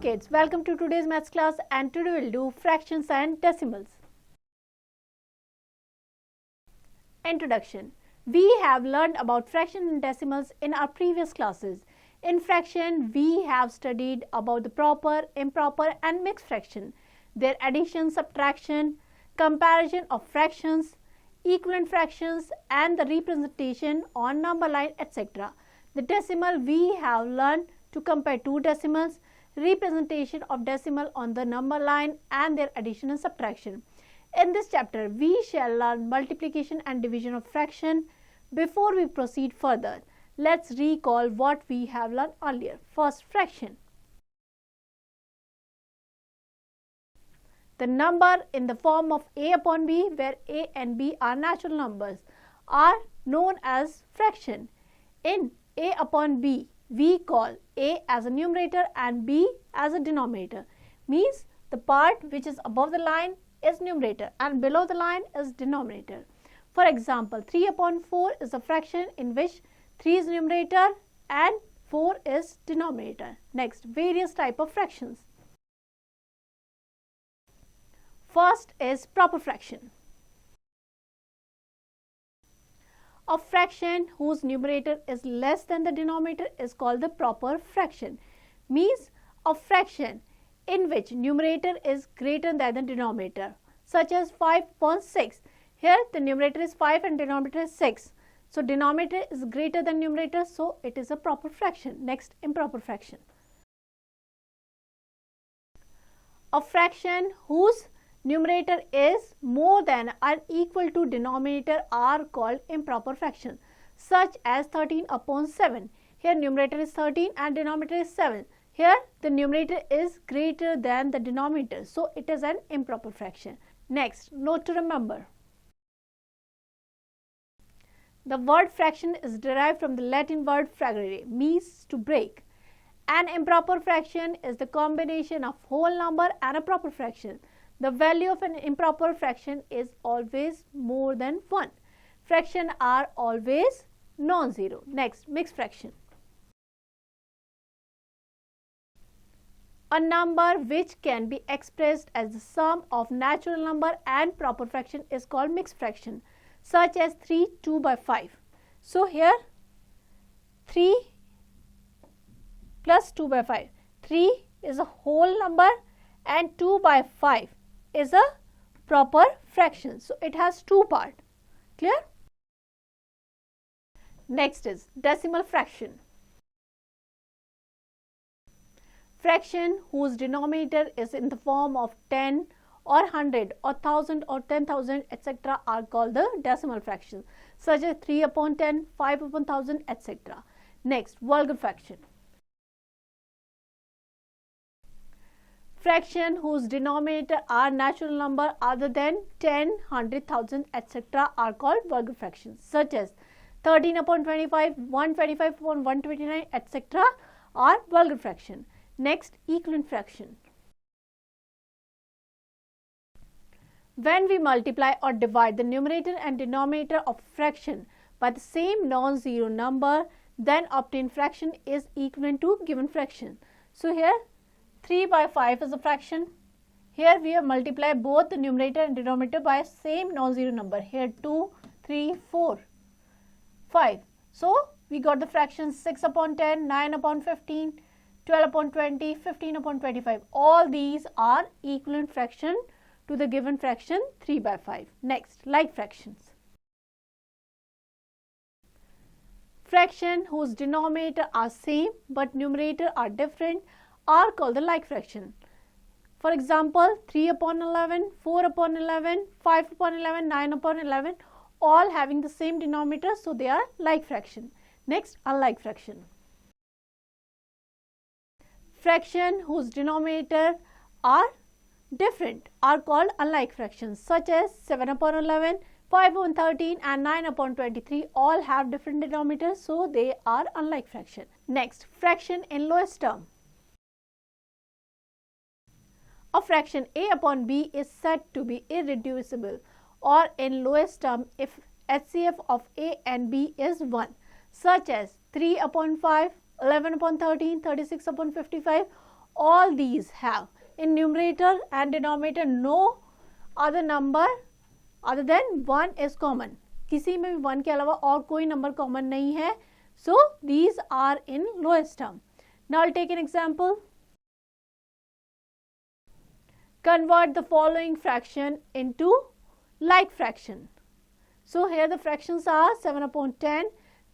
kids, welcome to today's maths class, and today we'll do fractions and decimals. Introduction. We have learned about fraction and decimals in our previous classes. In fraction, we have studied about the proper, improper and mixed fraction, their addition, subtraction, comparison of fractions, equivalent fractions and the representation on number line, etc. The decimal, we have learned to compare two decimals, representation of decimal on the number line and their addition and subtraction. In this chapter, we shall learn multiplication and division of fraction. Before we proceed further, let's recall what we have learned earlier. First, fraction. The number in the form of a upon b, where a and b are natural numbers, are known as fraction. In a upon b, we call a as a numerator and b as a denominator. Means the part which is above the line is numerator and below the line is denominator. For example, 3 upon 4 is a fraction in which 3 is numerator and 4 is denominator. Next, various type of fractions. First is proper fraction. A fraction whose numerator is less than the denominator is called the proper fraction. Means a fraction in which numerator is greater than the denominator, such as 5 upon 6. Here the numerator is 5 and denominator is 6. So denominator is greater than numerator, so it is a proper fraction. Next, improper fraction. A fraction whose numerator is more than or equal to denominator are called improper fraction, such as 13 upon 7. Here numerator is 13 and denominator is 7. Here the numerator is greater than the denominator, so it is an improper fraction. Next, note to remember. The word fraction is derived from the Latin word fragere, means to break. An improper fraction is the combination of whole number and a proper fraction. The value of an improper fraction is always more than 1. Fractions are always non-zero. Next, mixed fraction. A number which can be expressed as the sum of natural number and proper fraction is called mixed fraction, such as 3 2 by 5. So here 3 plus 2 by 5. 3 is a whole number and 2 by 5 is a proper fraction. So it has two parts. Clear? Next is decimal fraction. Fraction whose denominator is in the form of 10 or 100 or 1000 or 10,000 etc. are called the decimal fractions, such as 3 upon 10, 5 upon 1000 etc. Next, vulgar fraction. Fraction whose denominator are natural number other than 10, 100, 1000 etc. are called vulgar fractions, such as 13 upon 25, 125 upon 129 etc. are vulgar fraction. Next, equivalent fraction. When we multiply or divide the numerator and denominator of fraction by the same non-zero number, then obtained fraction is equivalent to given fraction. So here 3 by 5 is a fraction. Here we have multiplied both the numerator and denominator by same non-zero number. Here 2, 3, 4, 5. So we got the fraction 6 upon 10, 9 upon 15, 12 upon 20, 15 upon 25. All these are equivalent fraction to the given fraction 3 by 5. Next, like fractions. Fraction whose denominator are same but numerator are different are called the like fraction. For example, 3 upon 11, 4 upon 11, 5 upon 11, 9 upon 11, all having the same denominator, so they are like fraction. Next, unlike fraction. Fraction whose denominator are different are called unlike fractions, such as 7 upon 11, 5 upon 13 and 9 upon 23 all have different denominators, so they are unlike fraction. Next, fraction in lowest term. A fraction a upon b is said to be irreducible or in lowest term if HCF of a and b is 1, such as 3 upon 5, 11 upon 13, 36 upon 55, all these have in numerator and denominator no other number other than 1 is common. किसी में भी 1 के अलावा और कोई number common नहीं है. So these are in lowest term. Now I'll take an example. Convert the following fraction into like fraction. So here the fractions are 7 upon 10,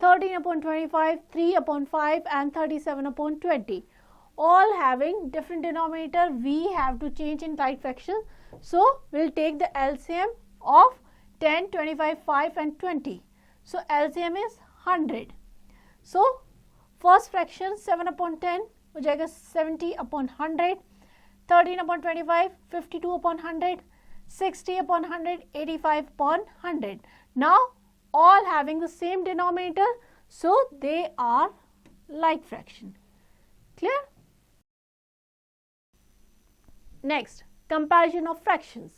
13 upon 25, 3 upon 5 and 37 upon 20. All having different denominator, we have to change in like fraction. So we'll take the LCM of 10, 25, 5 and 20. So LCM is 100. So first fraction 7 upon 10 हो जाएगा 70 upon 100, 13 upon 25, 52 upon 100, 60 upon 100, 85 upon 100. Now all having the same denominator, so they are like fraction. Clear? Next, comparison of fractions.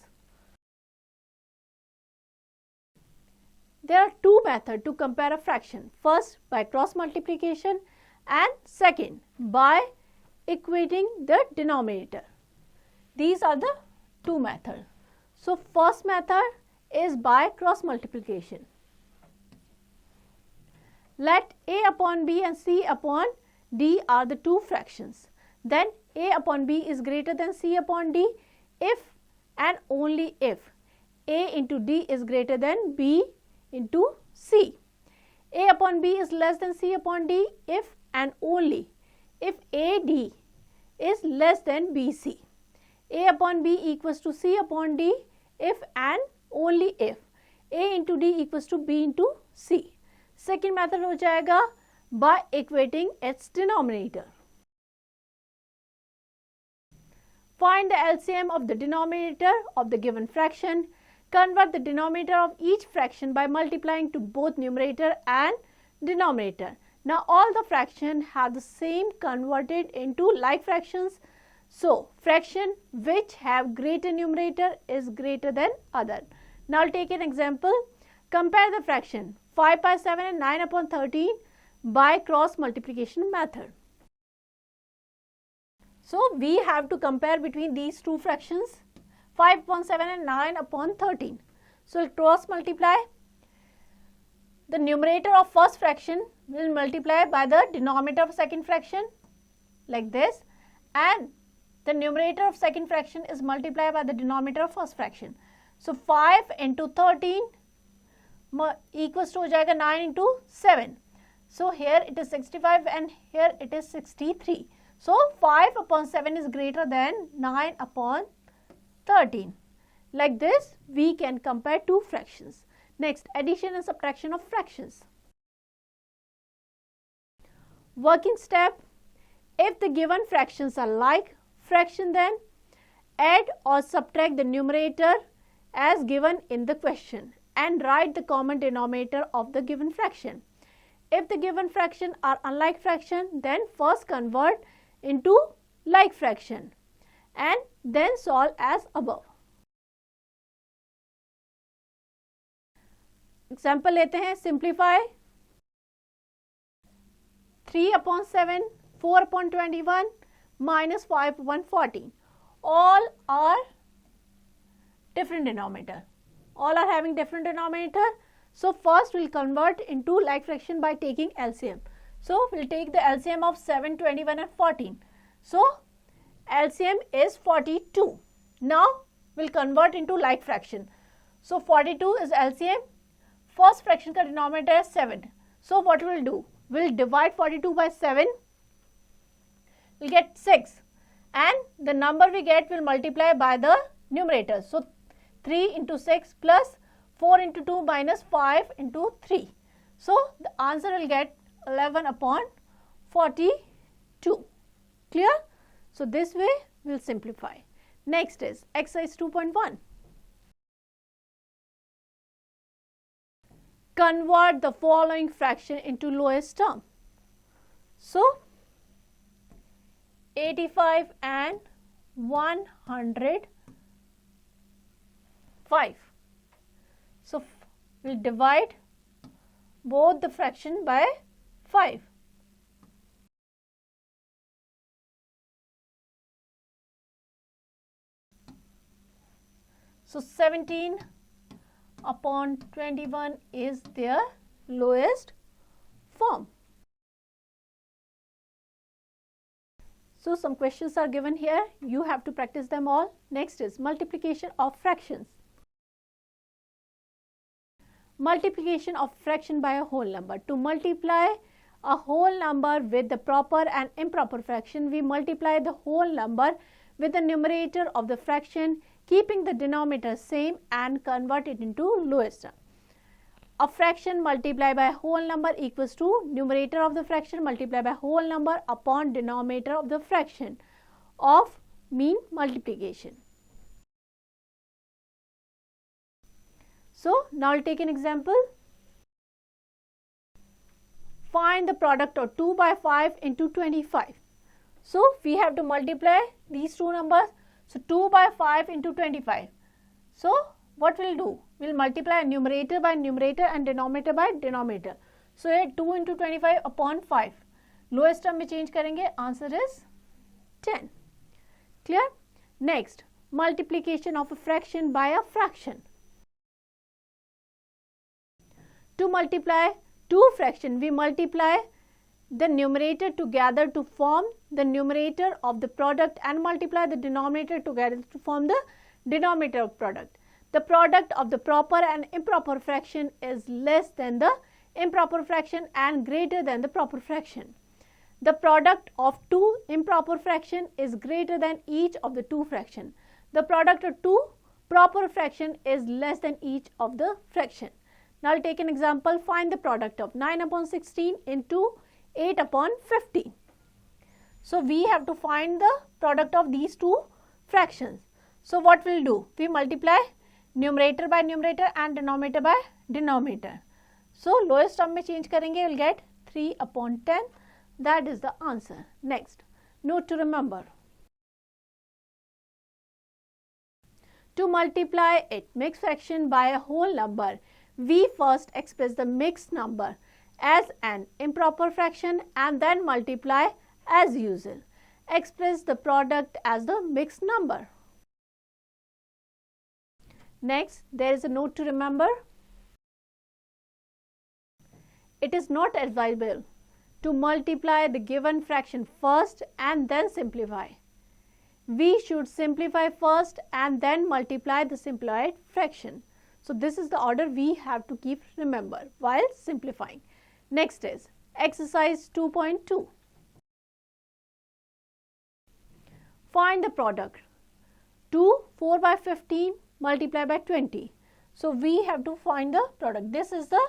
There are two methods to compare a fraction. First, by cross multiplication, and second, by equating the denominator. These are the two methods. So first method is by cross multiplication. Let A upon B and C upon D are the two fractions. Then A upon B is greater than C upon D if and only if A into D is greater than B into C. A upon B is less than C upon D if and only if AD is less than BC. A upon B equals to C upon D if and only if A into D equals to B into C. Second method हो जाएगा by equating its denominator. Find the LCM of the denominator of the given fraction. Convert the denominator of each fraction by multiplying to both numerator and denominator. Now all the fractions have the same converted into like fractions. So fraction which have greater numerator is greater than other. Now I'll take an example. Compare the fraction 5 by 7 and 9 upon 13 by cross multiplication method. So we have to compare between these two fractions 5 upon 7 and 9 upon 13. So cross multiply. The numerator of first fraction will multiply by the denominator of second fraction like this, and the numerator of second fraction is multiplied by the denominator of first fraction. So 5 into 13 equals to हो जाएगा 9 into 7. So here it is 65 and here it is 63. So 5 upon 7 is greater than 9 upon 13. Like this we can compare two fractions. Next, addition and subtraction of fractions. Working step. If the given fractions are like fraction, then add or subtract the numerator as given in the question and write the common denominator of the given fraction. If the given fraction are unlike fraction, then first convert into like fraction and then solve as above. Example लेते हैं. Simplify 3 upon 7, 4 upon 21 minus 5 upon 14. All are different denominator. All are having different denominator. So first we'll convert into like fraction by taking LCM. So we'll take the LCM of 7, 21 and 14. So LCM is 42. Now we'll convert into like fraction. So 42 is LCM. First fraction का denominator is 7. So what we'll do? We'll divide 42 by 7. We'll get 6. And the number we get will multiply by the numerator. So 3 into 6 plus 4 into 2 minus 5 into 3. So the answer will get 11 upon 42. Clear? So this way we'll simplify. Next is exercise 2.1. Convert the following fraction into lowest term. So 85 and 105. So we'll divide both the fraction by 5. So 17 upon 21 is their lowest form. So some questions are given here. You have to practice them all. Next is multiplication of fractions. Multiplication of fraction by a whole number. To multiply a whole number with the proper and improper fraction, we multiply the whole number with the numerator of the fraction, keeping the denominator same, and convert it into lowest term. A fraction multiplied by a whole number equals to numerator of the fraction multiplied by whole number upon denominator of the fraction of mean multiplication. So now I'll take an example. Find the product of 2 by 5 into 25. So we have to multiply these two numbers. So 2 by 5 into 25. So what we'll do? We'll multiply numerator by numerator and denominator by denominator. So here 2 into 25 upon 5. Lowest term में change करेंगे. Answer is 10. Clear? Next, multiplication of a fraction by a fraction. To multiply two fractions, we multiply the numerator together to form the numerator of the product and multiply the denominator together to form the denominator of product. The product of the proper and improper fraction is less than the improper fraction and greater than the proper fraction. The product of two improper fractions is greater than each of the two fractions. The product of two proper fractions is less than each of the fraction. Now I'll take an example. Find the product of 9 upon 16 into 8 upon 15. So we have to find the product of these two fractions. So what we'll do? We multiply numerator by numerator and denominator by denominator. So lowest term में change करेंगे, we'll get 3 upon 10. That is the answer. Next, note to remember. To multiply it mixed fraction by a whole number, we first express the mixed number as an improper fraction and then multiply as usual. Express the product as the mixed number. Next, there is a note to remember. It is not advisable to multiply the given fraction first and then simplify. We should simplify first and then multiply the simplified fraction. So this is the order we have to keep remember while simplifying. Next is exercise 2.2. Find the product. 4 by 15 multiplied by 20. So we have to find the product. This is the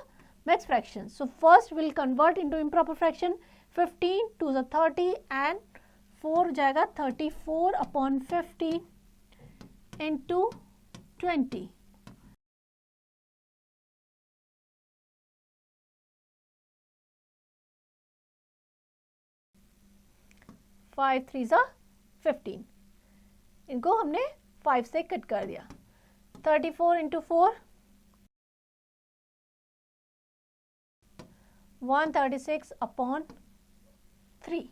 mixed fraction. So first we will convert into improper fraction. 15 to the 30 and 4 जाएगा 34 upon 15 into 20. Five three ज़ा 15. इनको हमने 5 से cut कर दिया. 34 into 4 136 upon 3.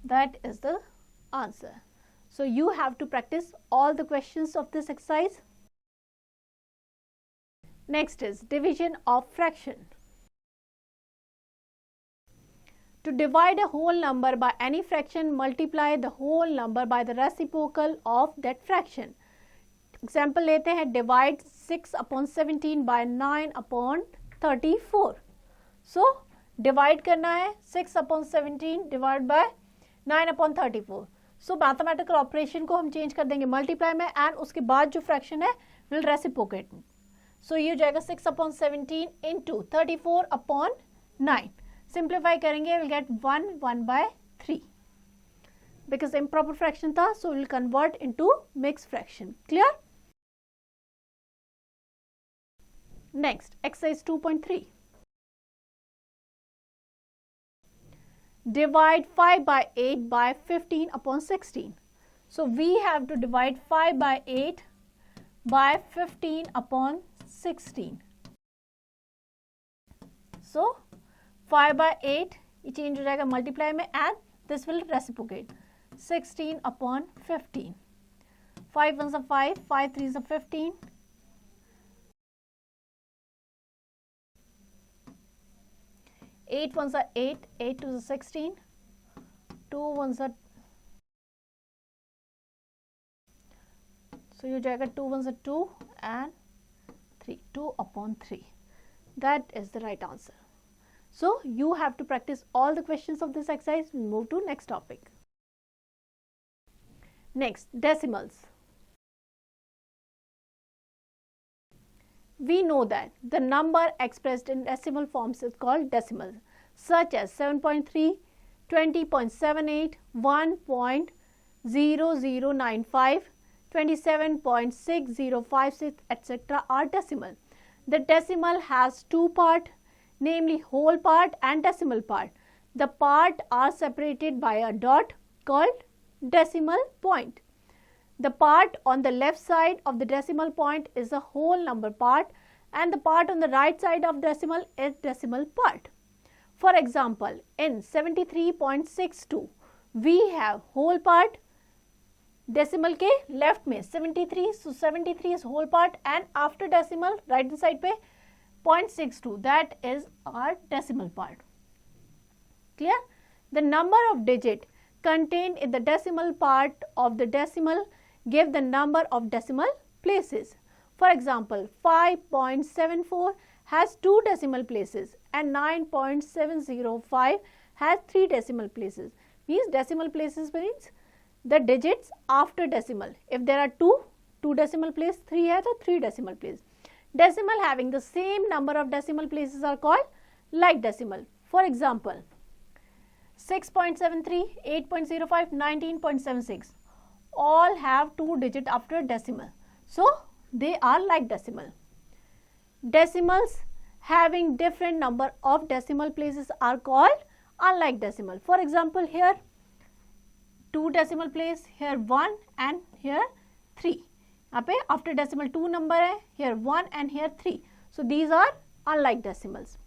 That is the answer. So you have to practice all the questions of this exercise. Next is division of fraction. To divide a whole number by any fraction, multiply the whole number by the reciprocal of that fraction. Example लेते हैं, divide 6 upon 17 by 9 upon 34. So divide करना है 6 upon 17 divided by 9 upon 34. So mathematical operation को हम change कर देंगे multiply में and उसके बाद जो fraction है will reciprocate. So ये हो जाएगा 6 upon 17 into 34 upon 9. Simplify करेंगे, we'll get 1 by 3. Because improper fraction था, so we'll convert into mixed fraction. Clear? Next, exercise 2.3. Divide 5 by 8 by 15 upon 16. So we have to divide 5 by 8 by 15 upon 16. So 5 by 8 ये change हो जाएगा multiply में and this will reciprocate 16/15. 5 1s are 5, 5 3s are 15. 8 1s are 8, 8 2s are 16. 2 1s are, so you जाएगा 2 1s are 2 and 3, 2/3. That is the right answer. So you have to practice all the questions of this exercise. We'll move to next topic. Next, decimals. We know that the number expressed in decimal forms is called decimal, such as 7.3, 20.78, 1.0095, 27.6056, etc. are decimal. The decimal has two parts, namely whole part and decimal part. The part are separated by a dot called decimal point. The part on the left side of the decimal point is a whole number part and the part on the right side of decimal is decimal part. For example, in 73.62, we have whole part, decimal के left में 73, so 73 is whole part and after decimal right hand side पे 0.62, that is our decimal part. Clear? The number of digit contained in the decimal part of the decimal give the number of decimal places. For example, 5.74 has 2 decimal places and 9.705 has 3 decimal places. Means decimal places means the digits after decimal. If there are 2 decimal place, 3 है तो 3 decimal place. Decimal having the same number of decimal places are called like decimal. For example, 6.73, 8.05, 19.76 all have 2 digits after decimal. So they are like decimal. Decimals having different number of decimal places are called unlike decimal. For example, here 2 decimal place, here 1 and here 3. यहाँ पे after decimal 2 number है, here 1 and here 3. So these are unlike decimals.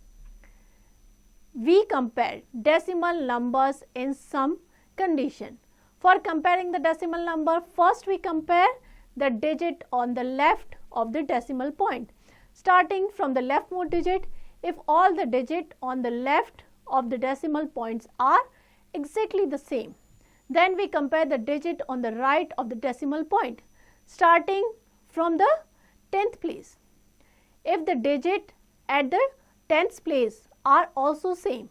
We compare decimal numbers in some condition. For comparing the decimal number, first we compare the digit on the left of the decimal point. Starting from the leftmost digit, if all the digit on the left of the decimal points are exactly the same, then we compare the digit on the right of the decimal point, starting from the 10th place. If the digit at the 10th place are also same,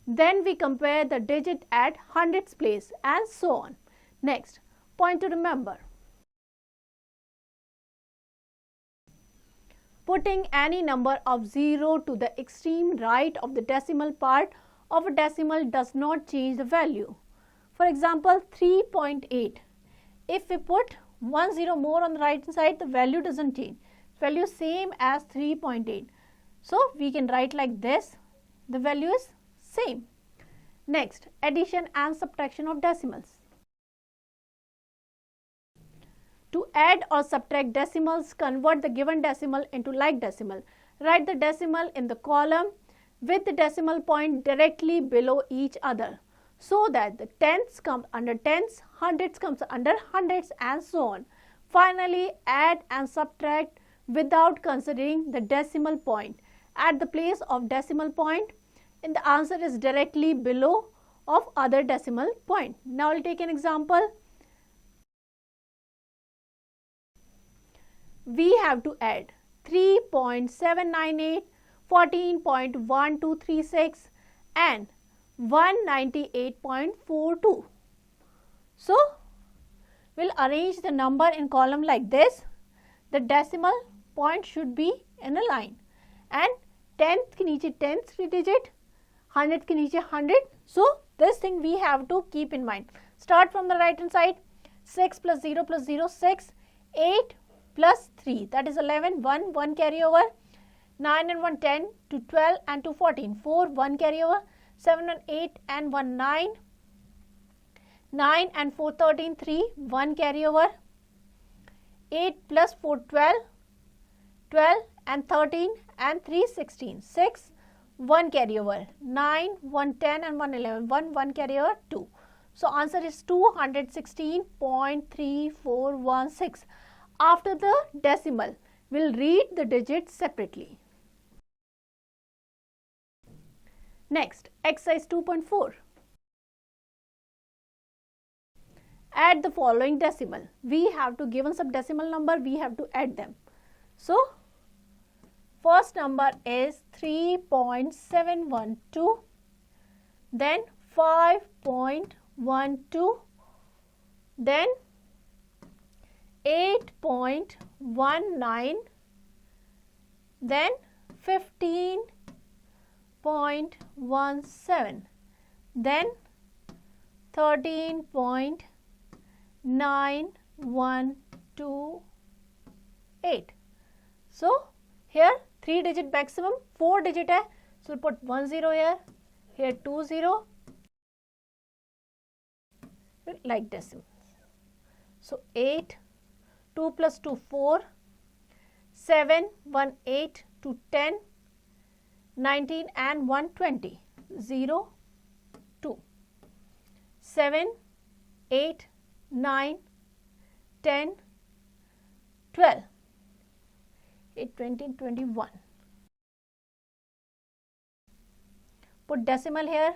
then we compare the digit at 100th place and so on. Next, point to remember. Putting any number of 0 to the extreme right of the decimal part of a decimal does not change the value. For example, 3.8. If we put 1 0 more on the right hand side, the value doesn't change. Value is same as 3.8. So we can write like this. The value is same. Next, addition and subtraction of decimals. To add or subtract decimals, convert the given decimal into like decimal. Write the decimal in the column with the decimal point directly below each other, so that the tenths come under tenths, hundredths comes under hundredths and so on. Finally, add and subtract without considering the decimal point at the place of decimal point, and the answer is directly below of other decimal point. Now, I will take an example. We have to add 3.798, 14.1236 and 198.42. So, we'll arrange the number in column like this. The decimal point should be in a line and 10th के नीचे 10th digit, 100th के नीचे 100. So, this thing we have to keep in mind. Start from the right hand side. 6 plus 0 plus 0, 6. 8 plus 3, that is 11, 1 carry over. 9 and 1, 10, 2, 12 and 2, 14, 4, 1 carry over. 7 and 8 and 1, 9. 9 and 4, 13, 3, 1 carry over. 8 plus 4, 12. 12 and 13 and 3, 16. 6, 1 carryover, 9, 110 and 111, 1 carryover 2. So answer is 216.3416. After the decimal, we'll read the digits separately. Next, exercise 2.4. Add the following decimal. We have to given some decimal number, we have to add them. So, first number is 3.712, then 5.12, then 8.19, then 15.17, then 13.9128. So, here 3 digit maximum, 4 digit hai, so we'll put 1 0 here, here 2 0, like decimals. So 8, 2 plus 2 4, 7, 1 8, 2 10, 19 and 120, 0, 2, 7, 8, 9, 10, 12. 8, 20, 21. Put decimal here.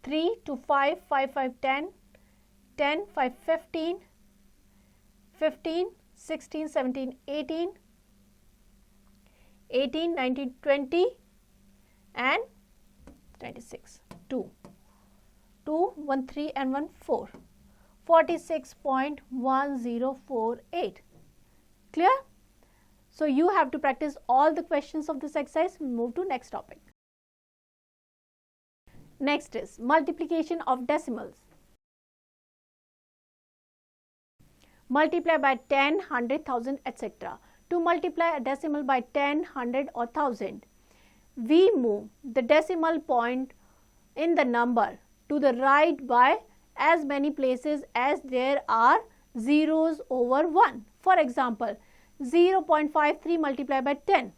3 to 5, 5, 5, 10, 10, 5, 15, 15, 16, 17, 18, 18, 19, 20 and 26. 2, 2, 1, 3 and 1, 4. 46.1048. Clear? So you have to practice all the questions of this exercise. We'll move to next topic. Next is multiplication of decimals. Multiply by 10, 100, 1000, etc. To multiply a decimal by 10, 100 or 1000, we move the decimal point in the number to the right by as many places as there are zeros over 1. For example, 0.53 multiplied by 10.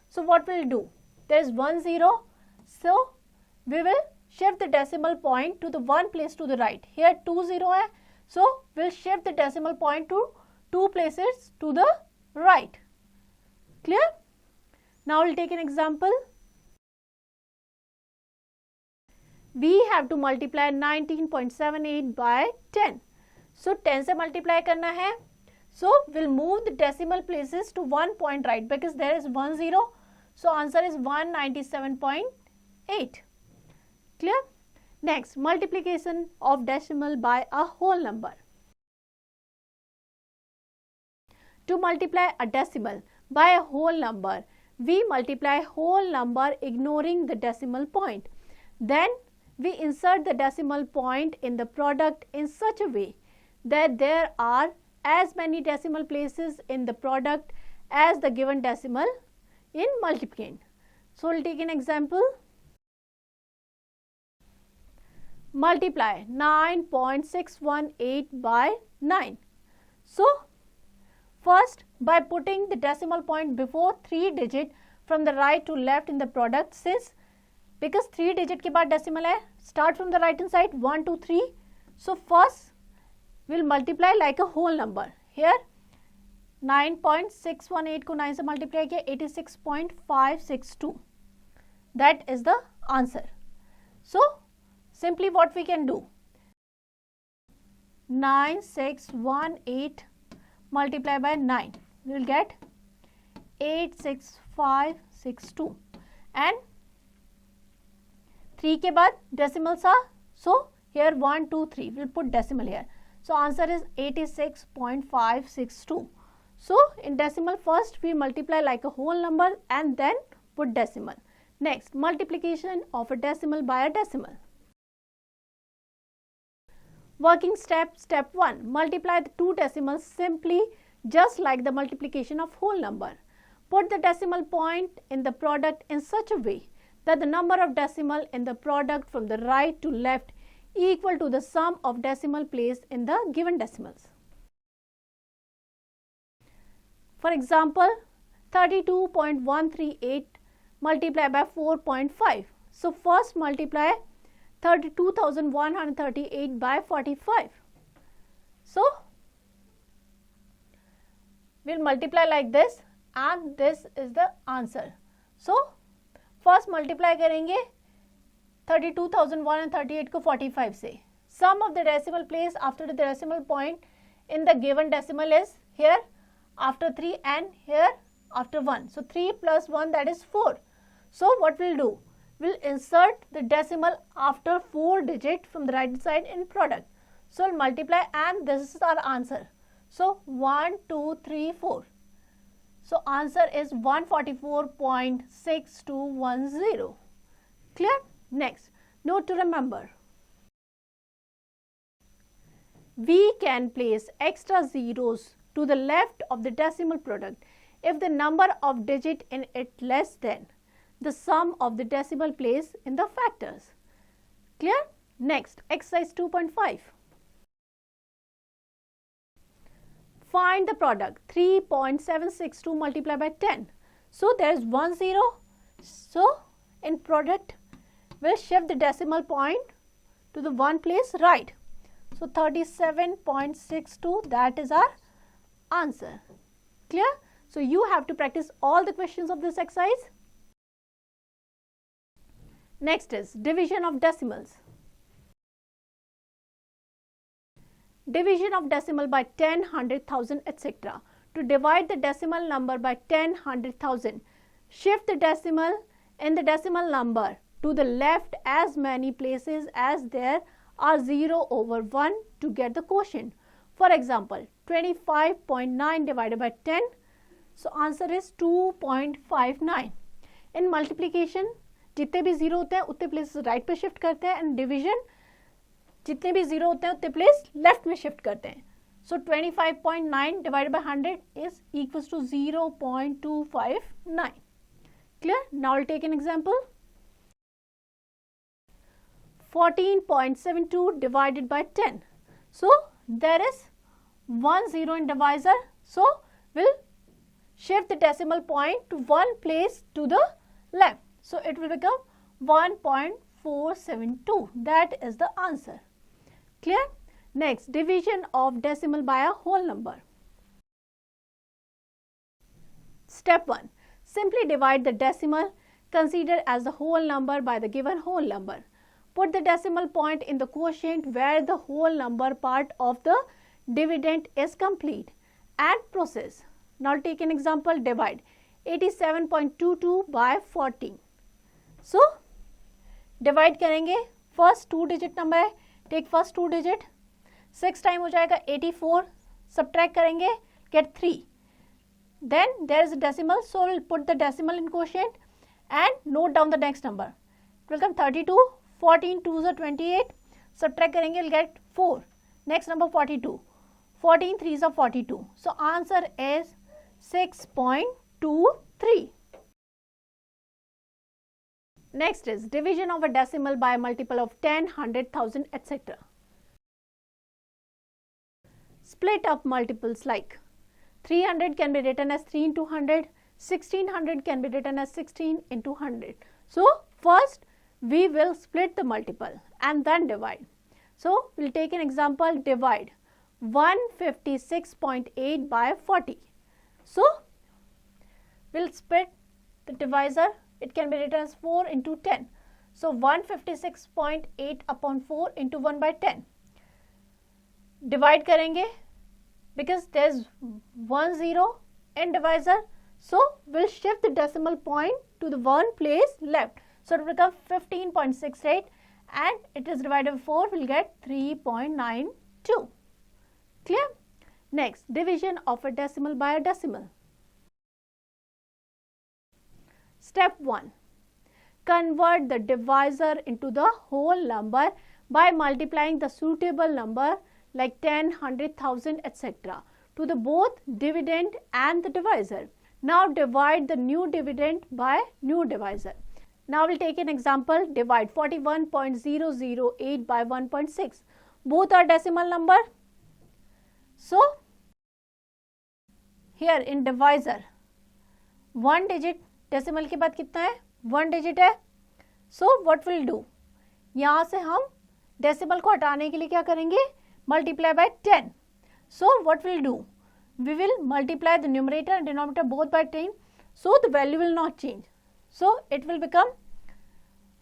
So what we'll do? There is 1 0. So we will shift the decimal point to the one place to the right. Here 2 0 hai. So we'll shift the decimal point to 2 places to the right. Clear? Now we'll take an example. We have to multiply 19.78 by 10. So 10 से multiply करना है. So we'll move the decimal places to 1 point right because there is 1 0. So answer is 197.8. Clear? Next, multiplication of decimal by a whole number. To multiply a decimal by a whole number, we multiply whole number ignoring the decimal point. Then we insert the decimal point in the product in such a way that there are as many decimal places in the product as the given decimal in multiplicand. So we'll take an example. Multiply 9.618 by 9. So first, by putting the decimal point before 3 digit from the right to left in the product, since because 3 digit के बाद decimal है, start from the right hand side 1, 2, 3. So first we'll multiply like a whole number. Here 9.618 को 9 से multiply किया 86.562. That is the answer. So simply what we can do? 9618 multiply by 9. We will get 86562 and 3 के बाद decimals are, so here 1, 2, 3. We will put decimal here. So answer is 86.562. So in decimal first we multiply like a whole number and then put decimal. Next, multiplication of a decimal by a decimal. Working step 1. Multiply the two decimals simply just like the multiplication of whole number. Put the decimal point in the product in such a way that the number of decimal in the product from the right to left equal to the sum of decimal placed in the given decimals. For example, 32.138 multiply by 4.5. So first multiply 32,138 by 45. So we'll multiply like this and this is the answer. So first multiply करेंगे 32,138 को 45 से. Sum of the decimal place after the decimal point in the given decimal is here after 3 and here after 1. So 3 plus 1, that is 4. So what we'll do? We'll insert the decimal after 4 digit from the right side in product. So we'll multiply and this is our answer. So 1, 2, 3, 4. So answer is 144.6210. Clear? Next, note to remember. We can place extra zeros to the left of the decimal product if the number of digit in it less than the sum of the decimal place in the factors. Clear? Next, exercise 2.5. Find the product 3.762 multiplied by 10. So there is 1 0. So in product, we'll shift the decimal point to the one place right. So 37.62, that is our answer. Clear? So you have to practice all the questions of this exercise. Next is division of decimals. Division of decimal by 10, 100,000, etc. To divide the decimal number by 10, 100,000, shift the decimal in the decimal number to the left as many places as there are 0 over 1 to get the quotient. For example, 25.9 divided by 10. So answer is 2.59. In multiplication, जितने भी 0 होते हैं उतने places right पे shift करते हैं and division जितने भी 0 होते हैं उतने प्लेस लेफ्ट में शिफ्ट करते हैं. So 25.9 divided by 100 is equals to 0.259. Clear? Now I'll take an example. 14.72 divided by 10. So there is 1 0 in divisor. So we'll shift the decimal point to one place to the left. So it will become 1.472. That is the answer. Clear? Next, division of decimal by a whole number. Step 1. Simply divide the decimal considered as the whole number by the given whole number. Put the decimal point in the quotient where the whole number part of the dividend is complete and process. Now take an example. Divide 87.22 by 14. So divide करेंगे. First 2 digit number है. Take first 2 digit. 6 time हो जाएगा 84. Subtract करेंगे. Get 3. Then there is a decimal. So we'll put the decimal in quotient and note down the next number. It will come 32. 14 2s are 28. Subtract करेंगे. We'll get 4. Next number 42. 14 3s are 42. So answer is 6.23. Next is division of a decimal by a multiple of 10, 100,000, etc. Split up multiples like 300 can be written as 3 into 100, 1600 can be written as 16 into 100. So first we will split the multiple and then divide. So we'll take an example. Divide 156.8 by 40. So we'll split the divisor. It can be written as 4 into 10. So 156.8 upon 4 into 1 by 10. Divide करेंगे because there is 1 0 in divisor. So we'll shift the decimal point to the one place left. So it will become 15.68 and it is divided by 4. We'll get 3.92. Clear? Next, division of a decimal by a decimal. Step 1. Convert the divisor into the whole number by multiplying the suitable number like 10, 100,000, etc. to the both dividend and the divisor. Now divide the new dividend by new divisor. Now we'll take an example. Divide 41.008 by 1.6. Both are decimal number. So here in divisor 1 digit decimal के बाद कितना है 1 digit है. So what will do, यहाँ से हम decimal को हटाने के लिए क्या करेंगे, multiply by 10. So what will do, we will multiply the numerator and denominator both by 10, so the value will not change. So it will become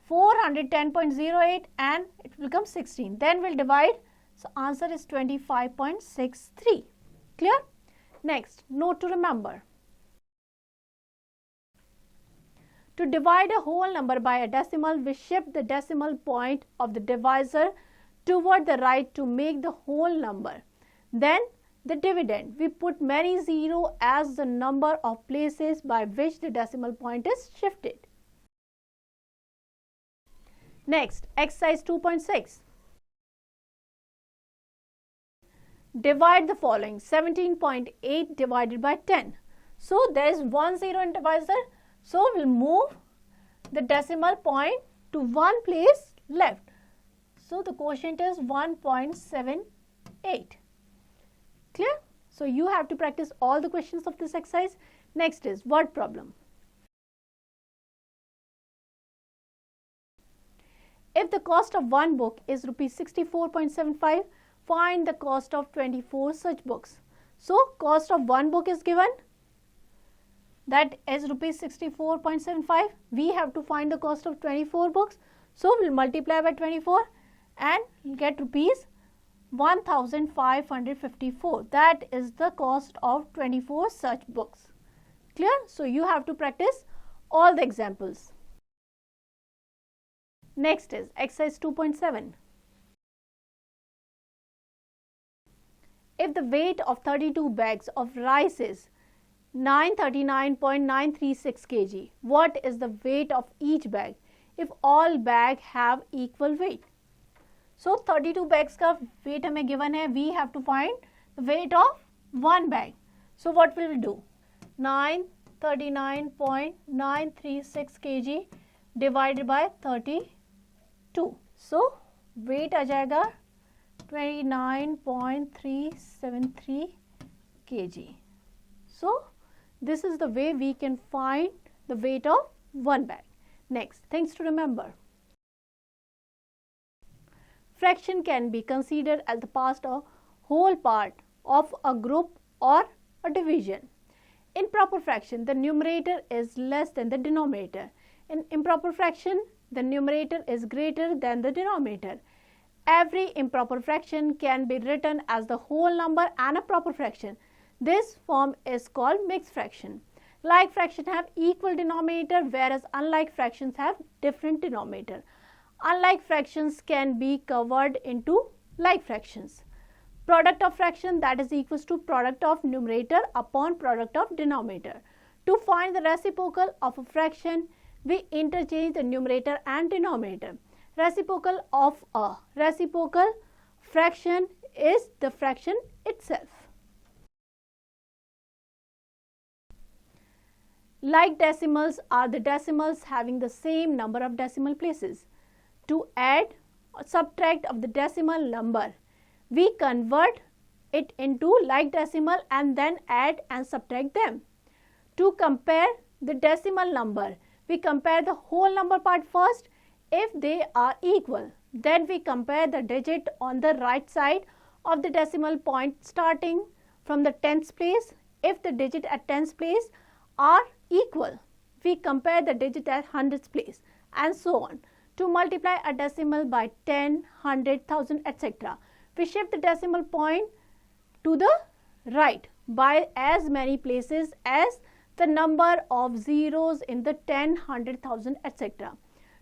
410.08 and it will become 16. Then we'll divide. So answer is 25.63. Clear? Next, note to remember. To divide a whole number by a decimal, we shift the decimal point of the divisor toward the right to make the whole number. Then the dividend, we put many zero as the number of places by which the decimal point is shifted. Next, exercise 2.6. Divide the following: 17.8 divided by 10. So there is 1 0 in divisor, so we'll move the decimal point to one place left. So the quotient is 1.78. Clear? So you have to practice all the questions of this exercise. Next is word problem. If the cost of one book is rupees 64.75, find the cost of 24 such books. So cost of one book is given, that is rupees 64.75. We have to find the cost of 24 books. So we'll multiply by 24 and get rupees 1554. That is the cost of 24 such books. Clear? So you have to practice all the examples. Next is exercise 2.7. If the weight of 32 bags of rice is 939.936 kg, what is the weight of each bag if all bags have equal weight? So 32 bags का weight हमें given है, we have to find the weight of one bag. So what will we do? 939.936 kg divided by 32. So weight आ जाएगा 29.373 kg. So this is the way we can find the weight of one bag. Next, things to remember. Fraction can be considered as the past or whole part of a group or a division. In proper fraction, the numerator is less than the denominator. In improper fraction, the numerator is greater than the denominator. Every improper fraction can be written as the whole number and a proper fraction. This form is called mixed fraction. Like fractions have equal denominator, whereas unlike fractions have different denominator. Unlike fractions can be covered into like fractions. Product of fraction, that is equals to product of numerator upon product of denominator. To find the reciprocal of a fraction, we interchange the numerator and denominator. Reciprocal of a reciprocal fraction is the fraction itself. Like decimals are the decimals having the same number of decimal places. To add or subtract of the decimal number, we convert it into like decimal and then add and subtract them. To compare the decimal number, we compare the whole number part first. If they are equal, then we compare the digit on the right side of the decimal point starting from the tens place. If the digit at tens place are equal, we compare the digit at hundreds place, and so on. To multiply a decimal by 10, 100, 1000, etc., we shift the decimal point to the right by as many places as the number of zeros in the 10, 100, 1000, etc.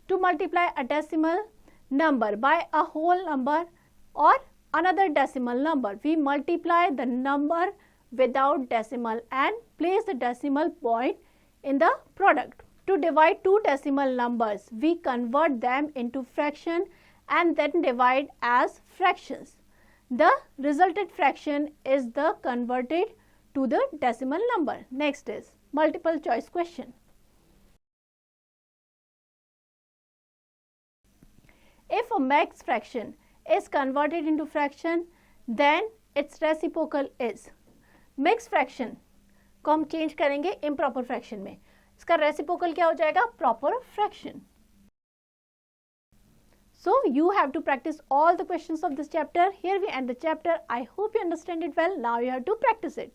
To multiply a decimal number by a whole number or another decimal number, we multiply the number without decimal and place the decimal point in the product. To divide two decimal numbers, we convert them into fraction and then divide as fractions. The resulted fraction is the converted to the decimal number. Next is multiple choice question. If a mixed fraction is converted into fraction, then its reciprocal is. Mix fraction को हम change करेंगे improper fraction में. इसका reciprocal क्या हो जाएगा? Proper fraction. So you have to practice all the questions of this chapter. Here we end the chapter. I hope you understand it well. Now you have to practice it.